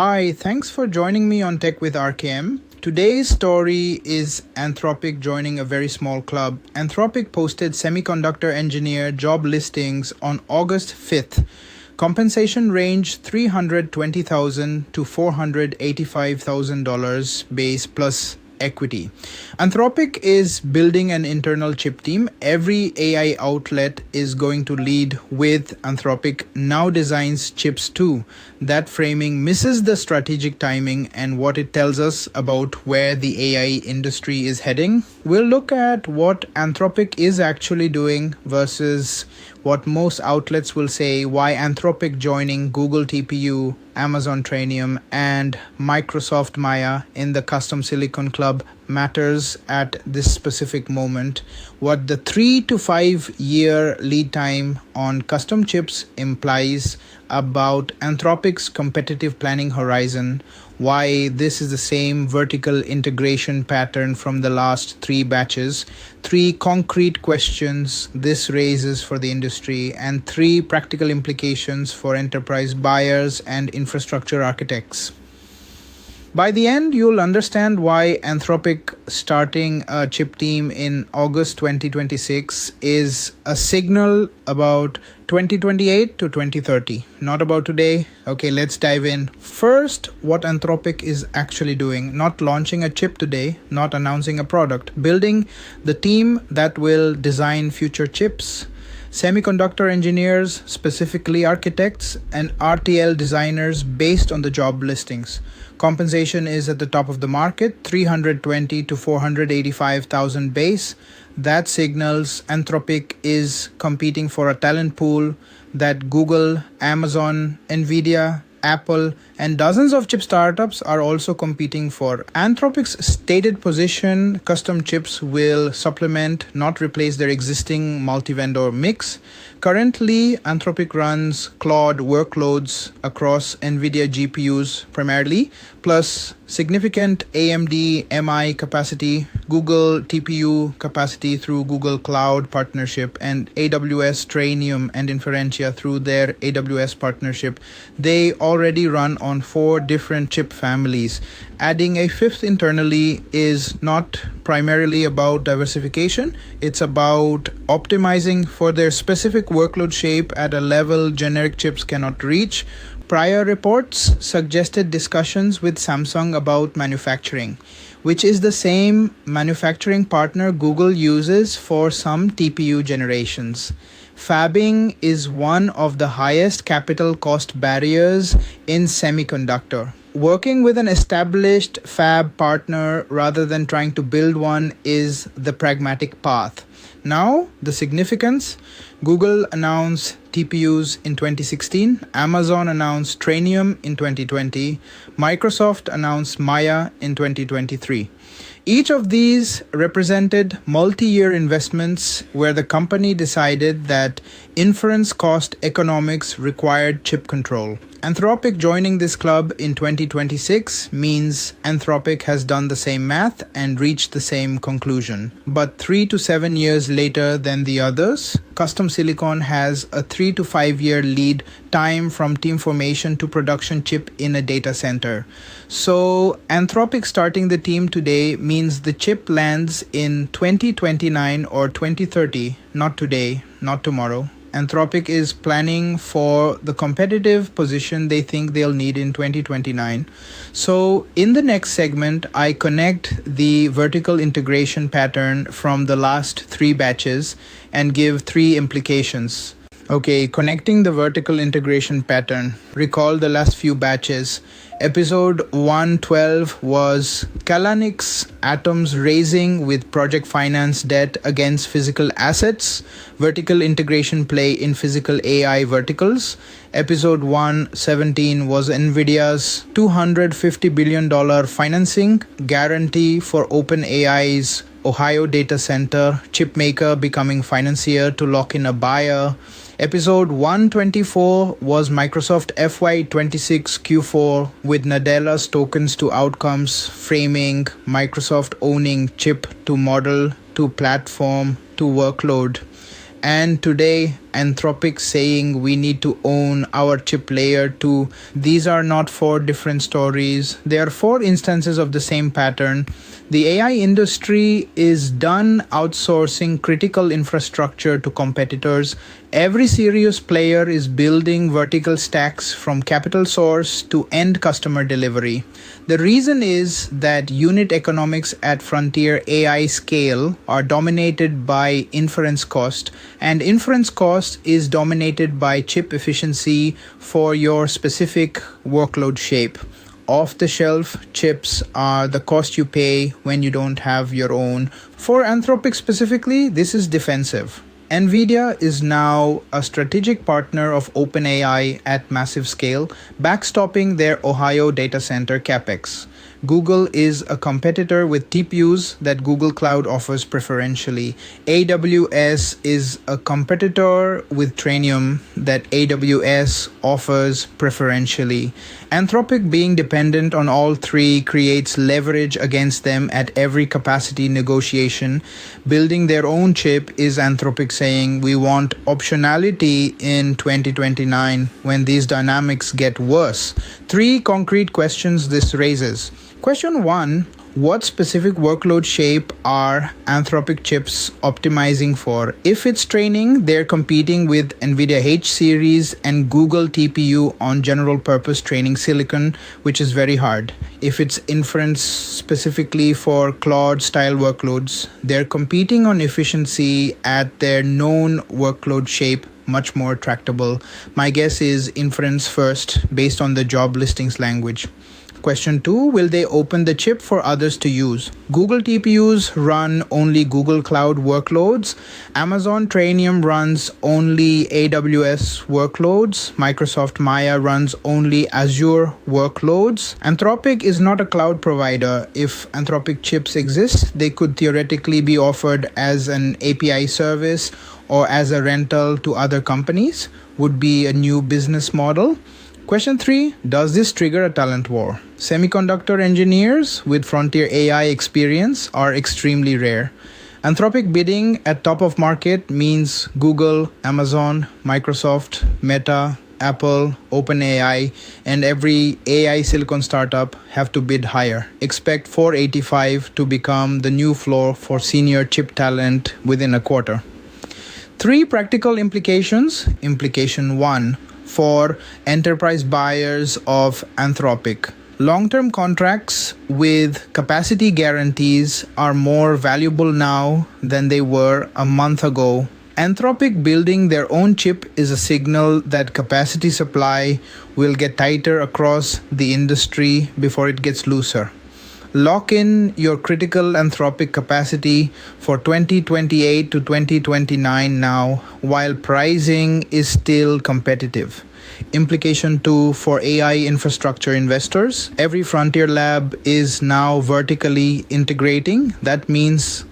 Hi, thanks for joining me on Tech with RKM. Today's story is Anthropic joining a very small club. Anthropic posted semiconductor engineer job listings on August 5th. Compensation range $320,000 to $485,000 base plus equity. Anthropic is building an internal chip team. Every AI outlet is going to lead with Anthropic now designs chips too. That framing misses the strategic timing and what it tells us about where the AI industry is heading. We'll look at what Anthropic is actually doing versus what most outlets will say, why Anthropic joining Google TPU, Amazon Trainium, and Microsoft Maia in the Custom Silicon Club matters at this specific moment, what the 3 to 5 year lead time on custom chips implies about Anthropic's competitive planning horizon, why this is the same vertical integration pattern from the last 3 batches, 3 concrete questions this raises for the industry, and 3 practical implications for enterprise buyers and infrastructure architects. By the end, you'll understand why Anthropic starting a chip team in August 2026 is a signal about 2028 to 2030, not about today. Okay, let's dive in. First, what Anthropic is actually doing, not launching a chip today, not announcing a product, building the team that will design future chips. Semiconductor engineers, specifically architects, and RTL designers based on the job listings. Compensation is at the top of the market, $320,000 to $485,000 base. That signals Anthropic is competing for a talent pool that Google, Amazon, Nvidia, Apple, and dozens of chip startups are also competing for. Anthropic's stated position, custom chips will supplement, not replace their existing multi-vendor mix. Currently, Anthropic runs Claude workloads across NVIDIA GPUs primarily, plus significant AMD MI capacity, Google TPU capacity through Google Cloud partnership, and AWS Trainium and Inferentia through their AWS partnership. They already run on 4 different chip families. Adding a 5th internally is not primarily about diversification. It's about optimizing for their specific workload shape at a level generic chips cannot reach. Prior reports suggested discussions with Samsung about manufacturing, which is the same manufacturing partner Google uses for some TPU generations. Fabbing is one of the highest capital cost barriers in semiconductor. Working with an established fab partner rather than trying to build one is the pragmatic path. Now, the significance. Google announced TPUs in 2016, Amazon announced Trainium in 2020, Microsoft announced Maia in 2023. Each of these represented multi-year investments where the company decided that inference cost economics required chip control. Anthropic joining this club in 2026 means Anthropic has done the same math and reached the same conclusion. But 3 to 7 years later than the others, Custom Silicon has a 3 to 5 year lead time from team formation to production chip in a data center. So Anthropic starting the team today means the chip lands in 2029 or 2030, not today, not tomorrow. Anthropic is planning for the competitive position they think they'll need in 2029. So in the next segment, I connect the vertical integration pattern from the last 3 batches and give 3 implications. Okay, connecting the vertical integration pattern. Recall the last few batches. Episode 112 was Kalanik's atoms raising with project finance debt against physical assets, vertical integration play in physical AI verticals. Episode 117 was NVIDIA's $250 billion financing guarantee for OpenAI's Ohio data center, chipmaker becoming financier to lock in a buyer. Episode 124 was Microsoft FY26 Q4 with Nadella's tokens to outcomes, framing Microsoft owning chip to model to platform to workload. And today, Anthropic saying we need to own our chip layer too. These are not four different stories. They are four instances of the same pattern. The AI industry is done outsourcing critical infrastructure to competitors. Every serious player is building vertical stacks from capital source to end customer delivery. The reason is that unit economics at frontier AI scale are dominated by inference cost, and inference cost is dominated by chip efficiency for your specific workload shape. Off-the-shelf chips are the cost you pay when you don't have your own. For Anthropic specifically, this is defensive. NVIDIA is now a strategic partner of OpenAI at massive scale, backstopping their Ohio data center capex. Google is a competitor with TPUs that Google Cloud offers preferentially. AWS is a competitor with Trainium that AWS offers preferentially. Anthropic being dependent on all three creates leverage against them at every capacity negotiation. Building their own chip is Anthropic saying we want optionality in 2029 when these dynamics get worse. Three concrete questions this raises. Question 1. What specific workload shape are Anthropic chips optimizing for? If it's training, they're competing with NVIDIA H series and Google TPU on general purpose training silicon, which is very hard. If it's inference specifically for Claude style workloads, they're competing on efficiency at their known workload shape, much more tractable. My guess is inference first based on the job listings language. Question 2, will they open the chip for others to use? Google TPUs run only Google Cloud workloads. Amazon Trainium runs only AWS workloads. Microsoft Maia runs only Azure workloads. Anthropic is not a cloud provider. If Anthropic chips exist, they could theoretically be offered as an API service or as a rental to other companies. Would be a new business model. Question 3, does this trigger a talent war? Semiconductor engineers with frontier AI experience are extremely rare. Anthropic bidding at top of market means Google, Amazon, Microsoft, Meta, Apple, OpenAI, and every AI silicon startup have to bid higher. Expect 485 to become the new floor for senior chip talent within a quarter. 3 practical implications. Implication 1. For enterprise buyers of Anthropic. Long-term contracts with capacity guarantees are more valuable now than they were a month ago. Anthropic building their own chip is a signal that capacity supply will get tighter across the industry before it gets looser. Lock in your critical Anthropic capacity for 2028 to 2029 now, while pricing is still competitive. Implication 2 for AI infrastructure investors. Every frontier lab is now vertically integrating. That means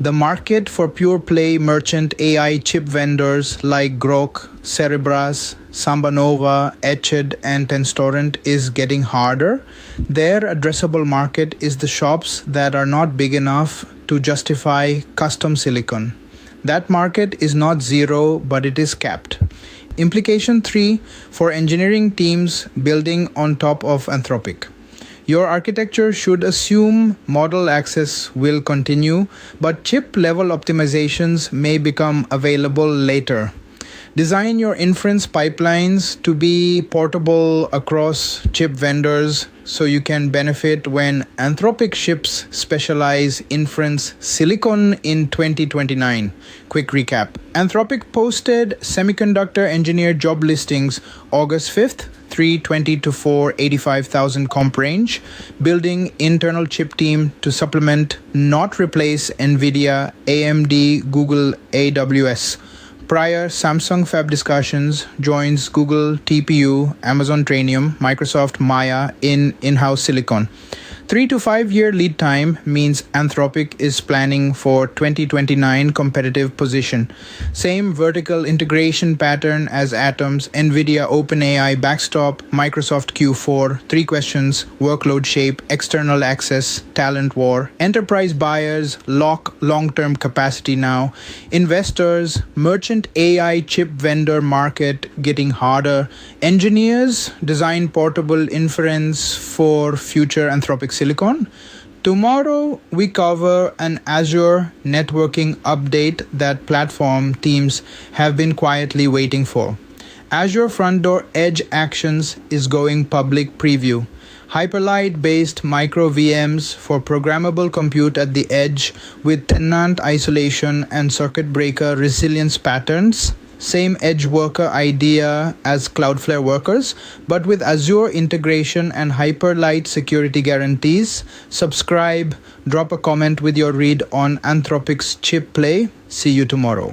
the market for pure play merchant AI chip vendors like Grok, Cerebras, Sambanova, Etched, and Tenstorrent is getting harder. Their addressable market is the shops that are not big enough to justify custom silicon. That market is not zero, but it is capped. Implication 3 for engineering teams building on top of Anthropic. Your architecture should assume model access will continue, but chip-level optimizations may become available later. Design your inference pipelines to be portable across chip vendors so you can benefit when Anthropic ships specialize inference silicon in 2029. Quick recap. Anthropic posted semiconductor engineer job listings August 5th, 320 to 485,000 comp range, building internal chip team to supplement, not replace NVIDIA, AMD, Google, AWS. Prior Samsung Fab discussions joins Google TPU, Amazon Trainium, Microsoft Maia in in-house silicon. 3 to 5 year lead time means Anthropic is planning for 2029 competitive position. Same vertical integration pattern as Atoms, NVIDIA OpenAI backstop, Microsoft Q4, 3 questions, workload shape, external access, talent war. Enterprise buyers lock long-term capacity now. Investors, merchant AI chip vendor market getting harder. Engineers design portable inference for future Anthropic silicon. Tomorrow, we cover an Azure networking update that platform teams have been quietly waiting for. Azure Front Door Edge Actions is going public preview. Hyperlight-based micro VMs for programmable compute at the edge with tenant isolation and circuit breaker resilience patterns. Same edge worker idea as Cloudflare workers, but with Azure integration and Hyperlight security guarantees. Subscribe, drop a comment with your read on Anthropic's chip play. See you tomorrow.